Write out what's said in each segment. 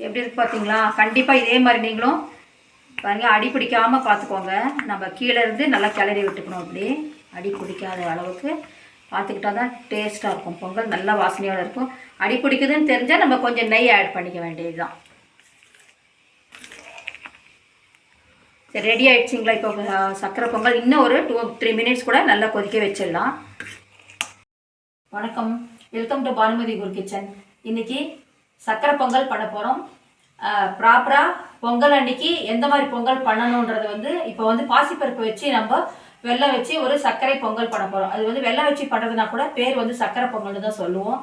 எப்படி இருக்கு பார்த்தீங்களா? கண்டிப்பாக இதே மாதிரி நீங்களும் பாருங்கள், அடி பிடிக்காமல் பார்த்துக்கோங்க. நம்ம கீழே இருந்து நல்லா கிளறி விட்டுக்கணும். அப்படி அடி பிடிக்காத அளவுக்கு பார்த்துக்கிட்டா தான் டேஸ்ட்டாக இருக்கும். பொங்கல் நல்லா வாசனையோடு இருக்கும். அடி பிடிக்குதுன்னு தெரிஞ்சால் நம்ம கொஞ்சம் நெய் ஆட் பண்ணிக்க வேண்டியது தான். சரி, ரெடி ஆகிடுச்சிங்களா? இப்போ சக்கரை பொங்கல் இன்னும் ஒரு 2-3 மினிட்ஸ் கூட நல்லா கொதிக்க வச்சிடலாம். வணக்கம், welcome to Bhanumathi Guru kitchen. இன்றைக்கி சக்கரை பொங்கல் பண்ண போகிறோம். ப்ராப்பராக பொங்கல் அன்றைக்கி எந்த மாதிரி பொங்கல் பண்ணணுன்றது இப்போ பாசிப்பருப்பு வச்சு நம்ம வெல்லம் வச்சு ஒரு சர்க்கரை பொங்கல் பண்ண போகிறோம். அது வெல்லம் வச்சு பண்ணுறதுனா கூட பேர் சக்கரை பொங்கல்னு தான் சொல்லுவோம்.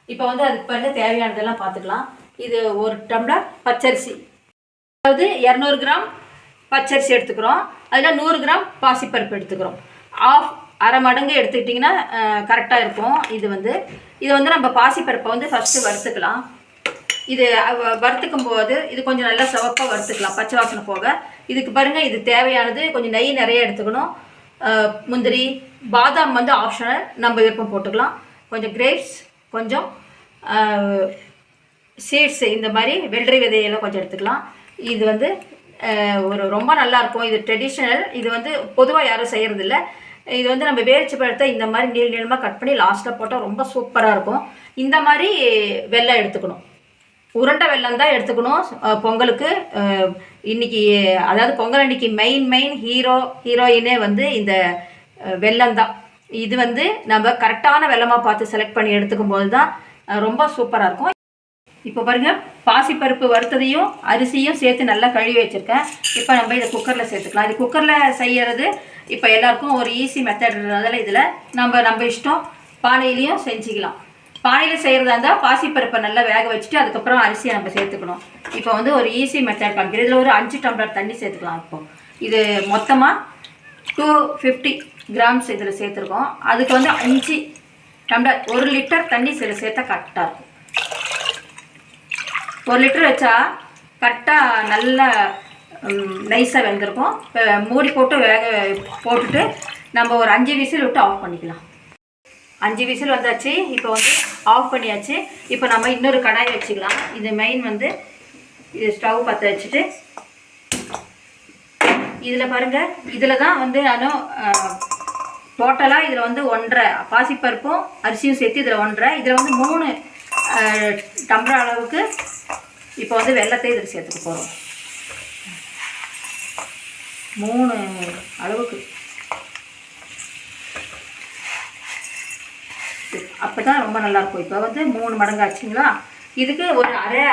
இப்போ அதுக்கு பிறகு தேவையானதெல்லாம் பார்த்துக்கலாம். இது 1 டம்ளர் பச்சரிசி, அதாவது 200 கிராம் பச்சரிசி எடுத்துக்கிறோம். அதில் 100 கிராம் பாசிப்பருப்பு எடுத்துக்கிறோம். அரை மடங்கு எடுத்துக்கிட்டிங்கன்னா கரெக்டாக இருக்கும். இது நம்ம பாசிப்பருப்பை ஃபஸ்ட்டு வறுத்துக்கலாம். இது வறுத்துக்கும் போது இது கொஞ்சம் நல்லா சிவப்பாக வறுத்துக்கலாம், பச்சை வாசனை போக. இதுக்கு பாருங்கள், இது தேவையானது கொஞ்சம் நெய் நிறைய எடுத்துக்கணும். முந்திரி, பாதாம் ஆப்ஷனல், நம்ம விருப்பம் போட்டுக்கலாம். கொஞ்சம் கிரேப்ஸ், கொஞ்சம் சீட்ஸ், இந்த மாதிரி வெள்ளரி விதையெல்லாம் கொஞ்சம் எடுத்துக்கலாம். இது ரொம்ப நல்லாயிருக்கும். இது ட்ரெடிஷ்னல். இது பொதுவாக யாரும் செய்கிறதில்ல. இது நம்ம வேரிச்சு பழத்தை இந்த மாதிரி நீளமாக கட் பண்ணி லாஸ்ட்டில் போட்டால் ரொம்ப சூப்பராக இருக்கும். இந்த மாதிரி வெல்லம் எடுத்துக்கணும். உருண்டை வெல்லம் தான் எடுத்துக்கணும் பொங்கலுக்கு. இன்றைக்கி அதாவது பொங்கல் அன்றைக்கி மெயின் ஹீரோயினே இந்த வெல்லம் தான். இது நம்ம கரெக்டான வெல்லமாக பார்த்து செலக்ட் பண்ணி எடுத்துக்கும் போது தான் ரொம்ப சூப்பராக இருக்கும். இப்போ பாருங்கள், பாசிப்பருப்பு வறுத்ததையும் அரிசியும் சேர்த்து நல்லா கழுவி வச்சுருக்கேன். இப்போ நம்ம இதை குக்கரில் சேர்த்துக்கலாம். இது குக்கரில் செய்கிறது இப்போ எல்லாருக்கும் ஒரு ஈஸி மெத்தட்ன்றதால இதில் நம்ம இஷ்டம். பானையிலையும் செஞ்சுக்கலாம். பானையில் செய்கிறதா இருந்தால் பாசிப்பருப்பை நல்லா வேக வச்சுட்டு அதுக்கப்புறம் அரிசியை நம்ம சேர்த்துக்கணும். இப்போ ஒரு ஈஸி மெத்தட் காமிக்கிறேன். இதில் ஒரு 5 டம்ளர் தண்ணி சேர்த்துக்கலாம். இப்போ இது மொத்தமாக 250 கிராம்ஸ் இதில் சேர்த்துருக்கோம். அதுக்கு 5 டம்ளர் 1 லிட்டர் தண்ணி இதில் சேர்த்தா கரெக்டாக இருக்கும். 1 லிட்டர் வச்சா கரெக்டாக நல்லா நைஸாக வெந்திருக்கும். இப்போ மூடி போட்டு போட்டுட்டு நம்ம ஒரு 5 விசில் விட்டு ஆஃப் பண்ணிக்கலாம். 5 விசில் வந்தாச்சு. இப்போ ஆஃப் பண்ணியாச்சு. இப்போ நம்ம இன்னொரு கடாய் வச்சுக்கலாம். இது மெயின் இது ஸ்டவ் பற்ற வச்சுட்டு இதில் பாருங்கள், இதில் தான் நானும் டோட்டலாக இதில் 1.5 பாசிப்பருப்பும் அரிசியும் சேர்த்து இதில் 1.5, இதில் 3 டம்ளர் அளவுக்கு இப்போ வெல்லத்தை இதில் சேர்த்துக்க போகிறோம். 3 அளவுக்கு. அப்போ தான் ரொம்ப நல்லாயிருக்கும். இப்போ 3 மடங்கு ஆச்சுங்களா? இதுக்கு ஒரு அரை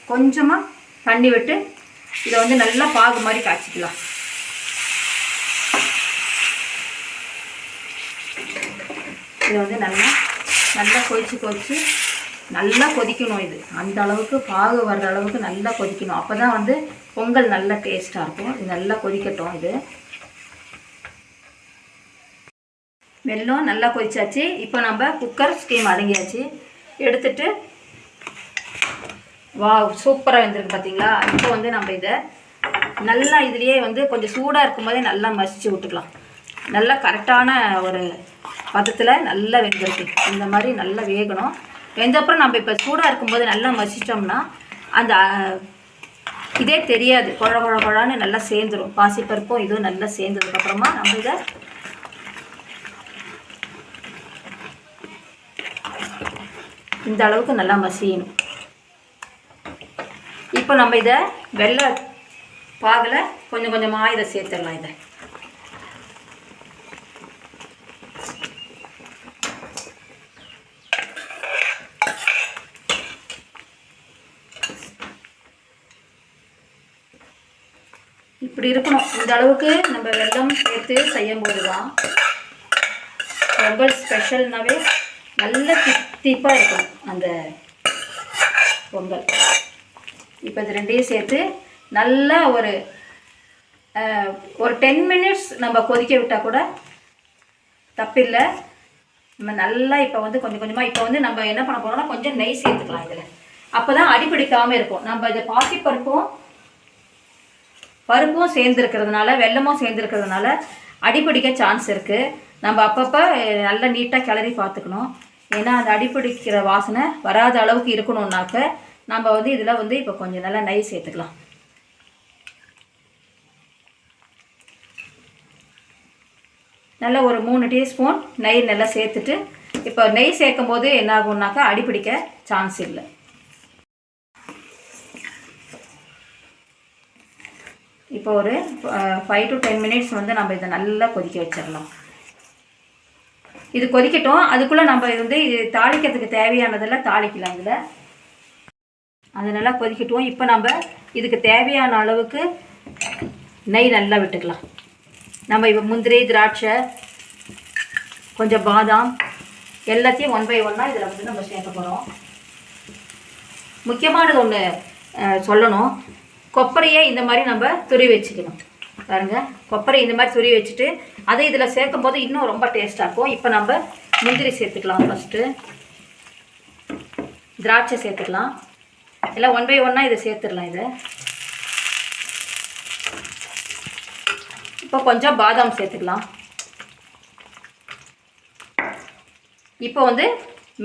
கொஞ்சமாக தண்ணி விட்டு இதை நல்லா பாகு மாதிரி காய்ச்சிக்கலாம். இது நல்லா கொதிச்சு நல்லா கொதிக்கணும். இது அந்த அளவுக்கு பாகு வர்ற அளவுக்கு நல்லா கொதிக்கணும். அப்போ தான் பொங்கல் நல்லா டேஸ்ட்டாக இருக்கும். இது நல்லா கொதிக்கட்டும். இது வெல்லம் நல்லா கொதிச்சாச்சு. இப்போ நம்ம குக்கர் ஸ்டீம் அடங்கியாச்சு. எடுத்துட்டு சூப்பராக வெந்திருக்கு பார்த்தீங்களா? இப்போ நம்ம இதை நல்லா இதுலேயே கொஞ்சம் சூடாக இருக்கும்போதே நல்லா மசிச்சு விட்டுக்கலாம். நல்லா கரெக்டான ஒரு பதத்தில் நல்லா வெந்திருக்கு. இந்த மாதிரி நல்லா வேகணும். வெந்தப்புறம் நம்ம இப்போ சூடாக இருக்கும்போது நல்லா மசிச்சிட்டோம்னா அந்த இதே தெரியாது. குழான்னு நல்லா சேர்ந்துடும். பாசிப்பருப்பும் இதுவும் நல்லா சேர்ந்ததுக்கப்புறமா நம்ம இதை இந்த அளவுக்கு நல்லா மசியணும். இப்போ நம்ம இதை வெல்ல பாகில் கொஞ்சம் கொஞ்சமாக இதை சேர்த்துடலாம். இதை இப்படி இருக்கணும். இந்த அளவுக்கு நம்ம வெல்லம் சேர்த்து செய்யும்போது தான் பொங்கல் ஸ்பெஷல்னாவே நல்ல தித்திப்பாக இருக்கும் அந்த பொங்கல். இப்போ இது ரெண்டையும் சேர்த்து நல்லா ஒரு 10 மினிட்ஸ் நம்ம கொதிக்க விட்டால் கூட தப்பில்லை. நம்ம நல்லா இப்போ கொஞ்சம் கொஞ்சமாக இப்போ நம்ம என்ன பண்ண போகிறோம்னா கொஞ்சம் நெய் சேர்த்துக்கலாம் இதில். அப்போ தான் அடிப்பிடிக்காமல் இருக்கும். நம்ம இதை பாசிப்பருப்பும் சேர்ந்துருக்கிறதுனால வெல்லமும் சேர்ந்துருக்கிறதுனால அடிப்பிடிக்க சான்ஸ் இருக்குது. நம்ம அப்பப்போ நல்லா நீட்டாக கிளறி பார்த்துக்கணும். ஏன்னா அந்த அடிப்பிடிக்கிற வாசனை வராத அளவுக்கு இருக்கணும்னாக்க நம்ம வந்து இதில் வந்து இப்போ கொஞ்சம் நல்லா நெய் சேர்த்துக்கலாம். நல்லா ஒரு 3 டீஸ்பூன் நெய் நல்லா சேர்த்துட்டு, இப்போ நெய் சேர்க்கும் போது என்ன ஆகும்னாக்கா அடிப்பிடிக்க சான்ஸ் இல்லை. இப்போ ஒரு 5 to 10 மினிட்ஸ் வந்து நம்ம இதை நல்லா கொதிக்க வச்சிடலாம். இது கொதிக்கட்டும். அதுக்குள்ளே நம்ம வந்து இது தாளிக்கிறதுக்கு தேவையானதெல்லாம் தாளிக்கலாம். இதில் அது நல்லா கொதிக்கட்டும். இப்போ நம்ம இதுக்கு தேவையான அளவுக்கு நெய் நல்லா விட்டுக்கலாம். நம்ம இப்போ முந்திரி, திராட்சை, கொஞ்சம் பாதாம் எல்லாத்தையும் 1 by 1 இதில் வந்து நம்ம சேர்க்க போகிறோம். முக்கியமானது ஒன்று சொல்லணும். கொப்பரையை இந்த மாதிரி நம்ம துருவி வச்சுக்கணும். பாருங்கள், கொப்பரை இந்த மாதிரி துருவி வச்சுட்டு அதை இதில் சேர்க்கும் போது இன்னும் ரொம்ப டேஸ்ட்டாக இருக்கும். இப்போ நம்ம முந்திரி சேர்த்துக்கலாம். ஃபஸ்ட்டு திராட்சை சேர்த்துக்கலாம். எல்லாம் 1 by 1 இதை சேர்த்துடலாம். இதை இப்போ கொஞ்சம் பாதாம் சேர்த்துக்கலாம். இப்போ வந்து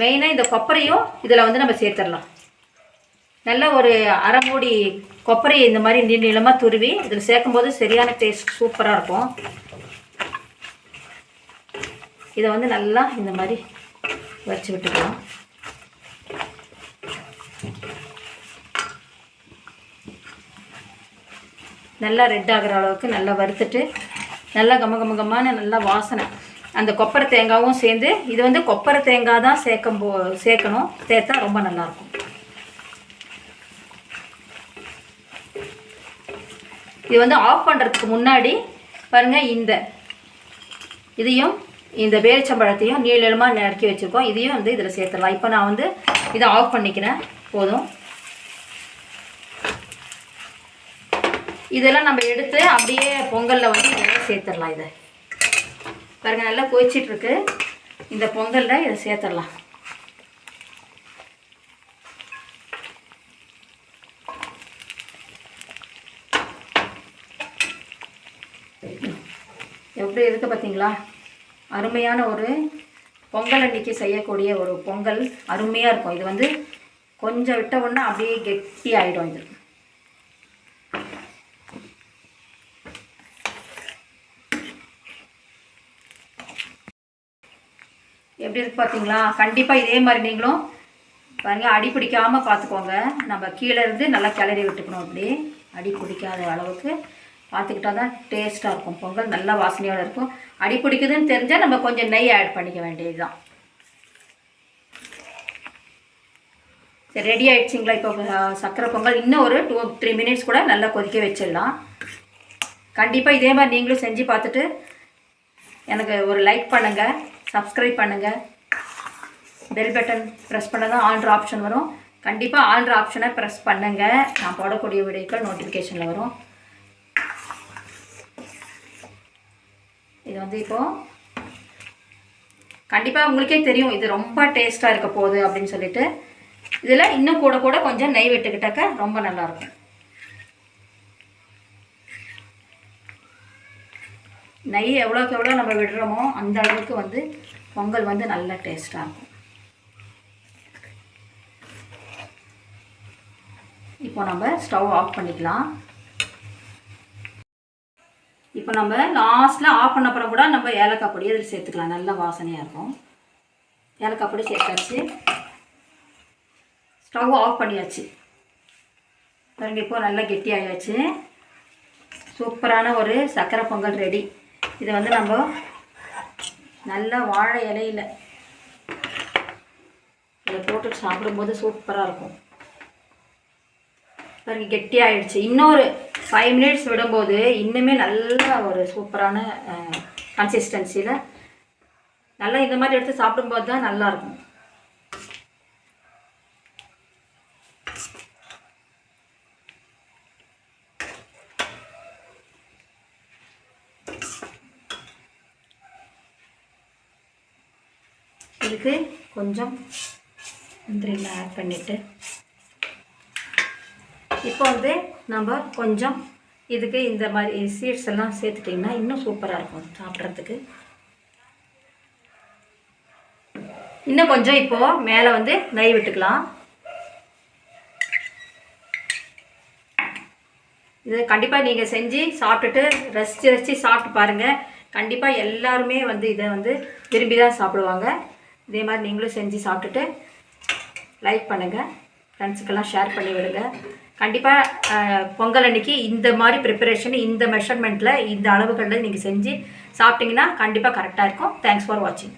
மெயினாக இந்த கொப்பரையும் இதில் வந்து நம்ம சேர்த்துடலாம். நல்லா ஒரு அரை மூடி கொப்பரையை இந்த மாதிரி நீளமாக துருவி இதில் சேர்க்கும்போது சரியான டேஸ்ட் சூப்பராக இருக்கும். இதை வந்து நல்லா இந்த மாதிரி வச்சு விட்டுக்கலாம். நல்லா ரெட் ஆகிற அளவுக்கு நல்லா வறுத்துட்டு நல்லா கமகமகமான நல்லா வாசனை அந்த கொப்பரை தேங்காயும் சேர்ந்து, இது வந்து கொப்பரை தேங்காய் தான் சேர்க்கணும். சேர்த்தா ரொம்ப நல்லாயிருக்கும். இது வந்து ஆஃப் பண்ணுறதுக்கு முன்னாடி பாருங்கள், இதையும் இந்த பேரிச்சம்பழத்தையும் நீளமாக நறுக்கி வச்சுருக்கோம். இதையும் வந்து இதில் சேர்த்துடலாம். இப்போ நான் வந்து இதை ஆஃப் பண்ணிக்கிறேன். போதும். இதெல்லாம் நம்ம எடுத்து அப்படியே பொங்கலில் வந்து இதெல்லாம் சேர்த்துடலாம். இதை பாருங்கள், நல்லா கொதிச்சிட்ருக்கு. இந்த பொங்கலில் இதை சேர்த்துடலாம். எப்படி இருக்குது பார்த்தீங்களா? அருமையான ஒரு பொங்கல் அன்றைக்கி செய்யக்கூடிய ஒரு பொங்கல் அருமையாக இருக்கும். இது வந்து கொஞ்சம் விட்ட உடனே அப்படியே கெட்டி ஆகிடும். இது எப்படி இருக்குது பார்த்தீங்களா? கண்டிப்பாக இதே மாதிரி நீங்களும் பாருங்கள், அடி பிடிக்காமல் பார்த்துக்கோங்க. நம்ம கீழே இருந்து நல்லா கிளறி விட்டுக்கணும். அப்படி அடி பிடிக்காத அளவுக்கு பார்த்துக்கிட்டா தான் டேஸ்ட்டாக இருக்கும். பொங்கல் நல்லா வாசனையோடு இருக்கும். அடி பிடிக்குதுன்னு தெரிஞ்சால் நம்ம கொஞ்சம் நெய் ஆட் பண்ணிக்க வேண்டியது தான். சரி, ரெடி ஆகிடுச்சிங்களா? இப்போ சக்கரை பொங்கல் இன்னும் ஒரு 2-3 மினிட்ஸ் கூட நல்லா கொதிக்க வச்சிடலாம். கண்டிப்பாக இதே மாதிரி நீங்களும் செஞ்சு பார்த்துட்டு எனக்கு ஒரு லைக் பண்ணுங்கள், சப்ஸ்கிரைப் பண்ணுங்கள். பெல் பட்டன் ப்ரெஸ் பண்ண தான் ஆல்ட்ரு ஆப்ஷன் வரும். கண்டிப்பாக ஆல்ட்ரு ஆப்ஷனை ப்ரெஸ் பண்ணுங்கள். நான் போடக்கூடிய வீடியோக்கள் நோட்டிஃபிகேஷனில் வரும். இது வந்து இப்போது கண்டிப்பாக உங்களுக்கே தெரியும் இது ரொம்ப டேஸ்ட்டாக இருக்க போகுது அப்படின்னு சொல்லிட்டு. இதில் இன்னும் கூட கொஞ்சம் நெய் விட்டுக்கிட்டாக்க ரொம்ப நல்லாயிருக்கும். நெய் எவ்வளோக்கு எவ்வளோ நம்ம விடுறோமோ அந்த அளவுக்கு வந்து பொங்கல் வந்து நல்ல டேஸ்ட்டாக இருக்கும். இப்போ நம்ம ஸ்டவ் ஆஃப் பண்ணிக்கலாம். இப்போ நம்ம லாஸ்ட்டில் ஆஃப் பண்ண அப்புறம் கூட நம்ம ஏலக்காய் பொடி அதில் சேர்த்துக்கலாம். நல்ல வாசனையாக இருக்கும். ஏலக்காய் பொடி சேர்த்தாச்சு. ஸ்டவ் ஆஃப் பண்ணியாச்சு. பாருங்கள், இப்போ நல்லா கெட்டி ஆகியாச்சு. சூப்பரான ஒரு சக்கரை பொங்கல் ரெடி. இதை வந்து நம்ம நல்லா வாழை இலையில் இதை போட்டு சாப்பிடும்போது சூப்பராக இருக்கும். பாருங்கள், கெட்டி ஆகிடுச்சு. இன்னொரு 5 மினிட்ஸ் விடும்போது இன்னுமே நல்ல ஒரு சூப்பரான கன்சிஸ்டன்சியில் நல்லா இந்த மாதிரி எடுத்து சாப்பிடும்போது தான் நல்லாயிருக்கும். இதுக்கு கொஞ்சம் முந்திரியில் ஆட் பண்ணிவிட்டு இப்போ வந்து நம்ம கொஞ்சம் இதுக்கு இந்த மாதிரி சீட்ஸ் எல்லாம் சேர்த்துட்டிங்கன்னா இன்னும் சூப்பராக இருக்கும் சாப்பிட்றதுக்கு. இன்னும் கொஞ்சம் இப்போது மேலே வந்து நெய் விட்டுக்கலாம். இது கண்டிப்பாக நீங்கள் செஞ்சு சாப்பிட்டுட்டு ரசித்து சாப்பிட்டு பாருங்கள். கண்டிப்பாக எல்லாருமே வந்து இதை வந்து விரும்பி தான் சாப்பிடுவாங்க. இதே மாதிரி நீங்களும் செஞ்சு சாப்பிட்டுட்டு லைக் பண்ணுங்கள், ஃப்ரெண்ட்ஸுக்கெல்லாம் ஷேர் பண்ணி விடுங்க. கண்டிப்பாக பொங்கல் அன்றைக்கி இந்த மாதிரி ப்ரிப்பரேஷன், இந்த மெஷர்மெண்ட்டில், இந்த அளவுகளில் நீங்கள் செஞ்சு சாப்பிட்டிங்கன்னா கண்டிப்பாக கரெக்டாக இருக்கும். தேங்க்ஸ் ஃபார் வாட்சிங்.